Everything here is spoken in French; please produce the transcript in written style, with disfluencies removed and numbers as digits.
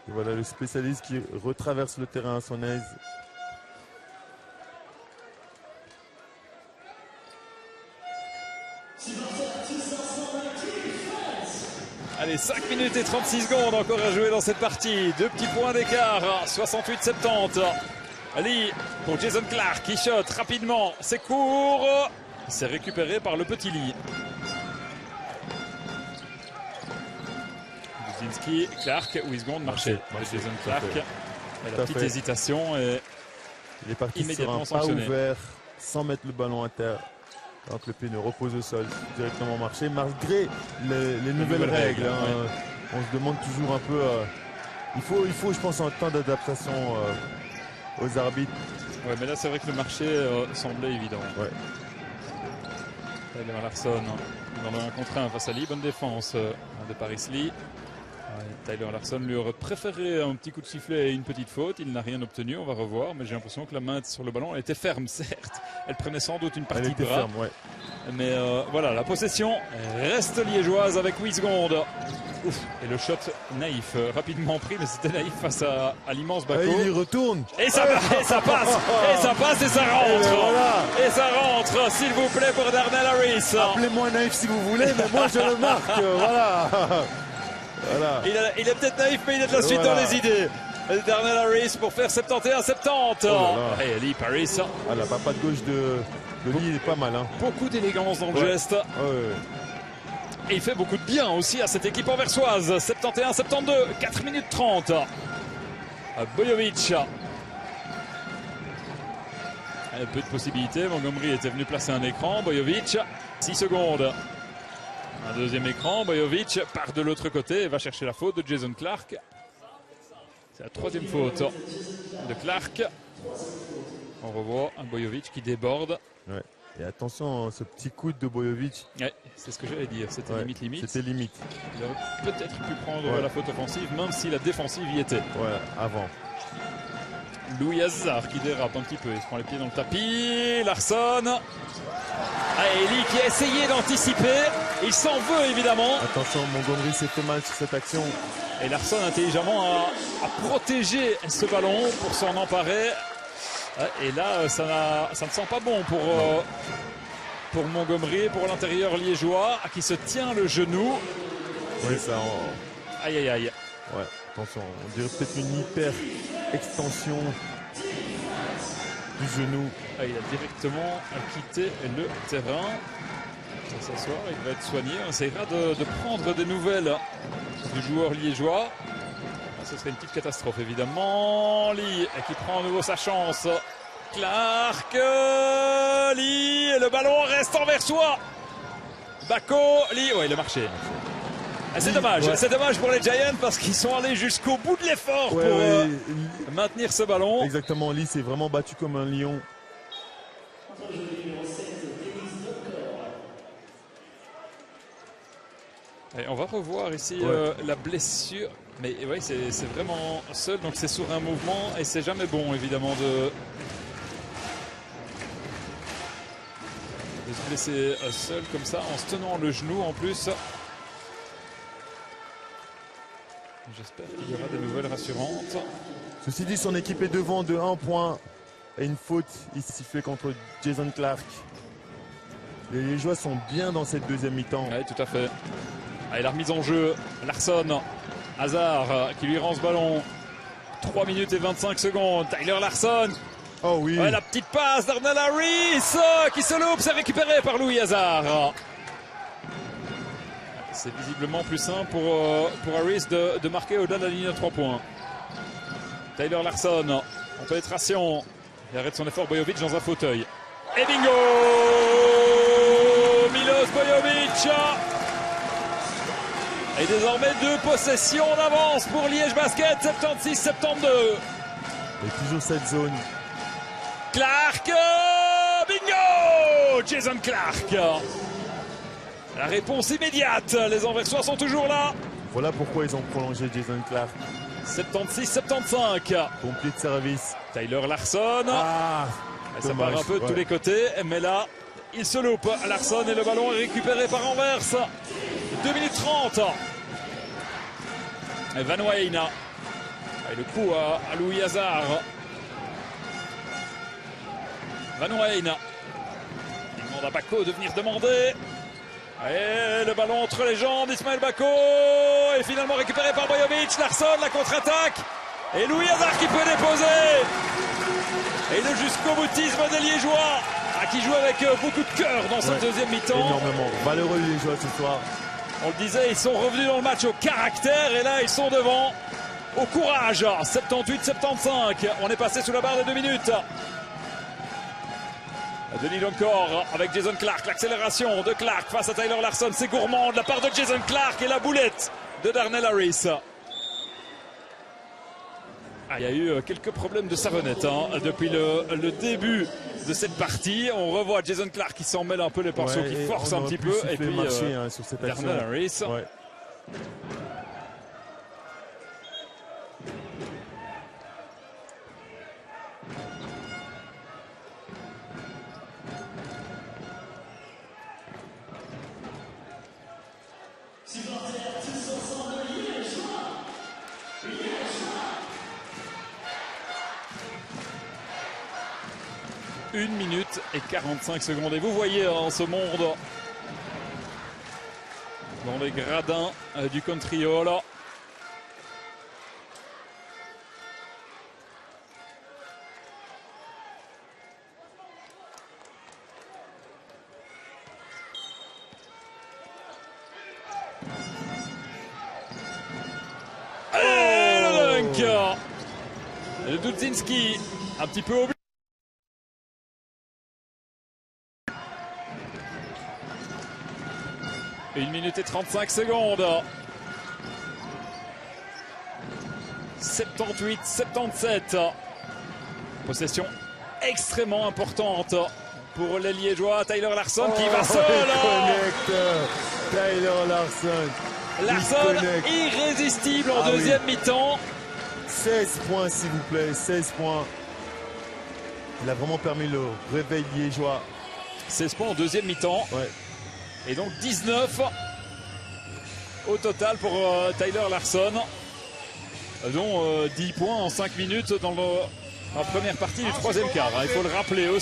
Et voilà le spécialiste qui retraverse le terrain à son aise. Allez, 5 minutes et 36 secondes encore à jouer dans cette partie. 2 petits points d'écart, 68-70. Lee pour Jason Clark qui shot rapidement. C'est court. C'est récupéré par le petit Lee. Buzinski, Clark, 8 secondes, marché. Jason Clark. La petite hésitation et il est parti immédiatement sur un pas sanctionné. ouvert sans mettre le ballon à terre. Donc le pied ne repose au sol, directement marché, malgré les nouvelles règles. Hein, ouais. On se demande toujours un peu. Il faut, je pense, un temps d'adaptation aux arbitres. Ouais, mais là, c'est vrai que le marché semblait évident. Ouais. Tyler Larson dans le 1 contre 1 face à Lee. Bonne défense de Paris Lee. Tyler Larson lui aurait préféré un petit coup de sifflet et une petite faute. Il n'a rien obtenu, on va revoir. Mais j'ai l'impression que la main sur le ballon, elle était ferme, certes. Elle prenait sans doute une partie de bras. Ferme, ouais. Mais voilà, la possession reste liégeoise avec 8 secondes. Ouf. Et le shot naïf, rapidement pris, mais c'était naïf face à l'immense Bako. Il y retourne. Et ça passe, et ça passe, et ça rentre. Et, voilà. Et ça rentre, s'il vous plaît, pour Darnell Harris. Appelez-moi naïf si vous voulez, mais moi je le marque. Voilà. Voilà. Il est peut-être naïf, mais il a de la suite dans les idées. Darnell Harris pour faire 71-70. Et Lee Paris. Ah, la patte gauche de Lee est pas mal. Hein. Beaucoup d'élégance dans le geste. Et il fait beaucoup de bien aussi à cette équipe anversoise. 71-72, 4 minutes 30. Bojovic. Peu de possibilités. Montgomery était venu placer un écran. Bojovic, 6 secondes. Un deuxième écran. Bojovic part de l'autre côté et va chercher la faute de Jason Clark. C'est la troisième faute de Clark. On revoit un Bojovic qui déborde. Ouais. Et attention, ce petit coude de Bojovic. Ouais, c'est ce que j'allais dire. C'était limite. C'était limite. Il aurait peut-être pu prendre la faute offensive, même si la défensive y était. Ouais, avant. Louis Hazard qui dérape un petit peu. Il se prend les pieds dans le tapis. Larson. Lee qui a essayé d'anticiper. Il s'en veut évidemment. Attention, Montgomery s'est fait mal sur cette action. Et Larson intelligemment a protégé ce ballon pour s'en emparer. Et là, ça ne sent pas bon pour Montgomery, pour l'intérieur liégeois qui se tient le genou. Oui, ça. Aïe aïe aïe. Ouais, attention, on dirait peut-être une hyper extension du genou. Il a directement quitté le terrain. Il va s'asseoir, il va être soigné. On essaiera de prendre des nouvelles du joueur liégeois. Ce serait une petite catastrophe évidemment. Lee qui prend à nouveau sa chance. Clark, Lee, et le ballon reste envers soi. Bako, Lee, ouais, il a marché. C'est dommage, c'est dommage pour les Giants parce qu'ils sont allés jusqu'au bout de l'effort pour maintenir ce ballon. Exactement, Lee s'est vraiment battu comme un lion. Et on va revoir ici la blessure. Mais oui, c'est vraiment seul, donc c'est sur un mouvement et c'est jamais bon évidemment de se blesser seul comme ça en se tenant le genou en plus. J'espère qu'il y aura des nouvelles rassurantes. Ceci dit, son équipe est devant de 1 point et une faute ici sifflée contre Jason Clark. Les Liégeois sont bien dans cette deuxième mi-temps. Oui, tout à fait. Et la remise en jeu, Larson, Hazard qui lui rend ce ballon. 3 minutes et 25 secondes. Tyler Larson. Oh oui. La petite passe d'Arnell Harris qui se loupe, c'est récupéré par Louis Hazard. C'est visiblement plus simple pour Harris de marquer au-delà de la ligne à 3 points. Tyler Larson en pénétration. Il arrête son effort, Bojovic dans un fauteuil. Et bingo, Milos Bojovic. Et désormais 2 possessions d'avance pour Liège Basket, 76-72. Et toujours cette zone. Clark, bingo, Jason Clark. La réponse immédiate, les Anversois sont toujours là. Voilà pourquoi ils ont prolongé Jason Clark. 76-75. Pompier de service. Tyler Larson. Ça part un peu de tous les côtés, mais là, il se loupe. Larson et le ballon est récupéré par Anvers. 2 minutes 30. Van Weyna Et le coup à Louis Hazard. Van Wijn. Il demande à Bako de venir demander. Et le ballon entre les jambes d'Ismaël Bako. Et finalement récupéré par Bojovic. Larsson, la contre-attaque. Et Louis Hazard qui peut déposer. Et le jusqu'au boutisme des Liégeois, qui joue avec beaucoup de cœur dans cette deuxième mi-temps. Énormément. Valeureux les Liégeois ce soir. On le disait, ils sont revenus dans le match au caractère. Et là, ils sont devant au courage. 78-75. On est passé sous la barre des 2 minutes. Denis encore avec Jason Clarke. L'accélération de Clarke face à Tyler Larsson. C'est gourmand de la part de Jason Clarke et la boulette de Darnell Harris. Il y a eu quelques problèmes de savonnette depuis le début de cette partie. On revoit Jason Clarke qui s'en mêle un peu les pinceaux, qui force un petit peu. Et puis sur cette Darnell Harris. Ouais. Une minute et 45 secondes. Et vous voyez en ce monde, dans les gradins du country hall, et le dunk de Dudzinski, un petit peu au but. 1 minute et 35 secondes. 78-77. Possession extrêmement importante pour les Liégeois. Tyler Larsson qui va seul. Tyler Larsson. Larsson irrésistible en deuxième mi-temps. 16 points s'il vous plaît, 16 points. Il a vraiment permis le réveil liégeois. 16 points en deuxième mi-temps. Ouais. Et donc 19 au total pour Tyler Larsson, dont 10 points en 5 minutes dans la première partie du troisième quart. Il faut le rappeler aussi.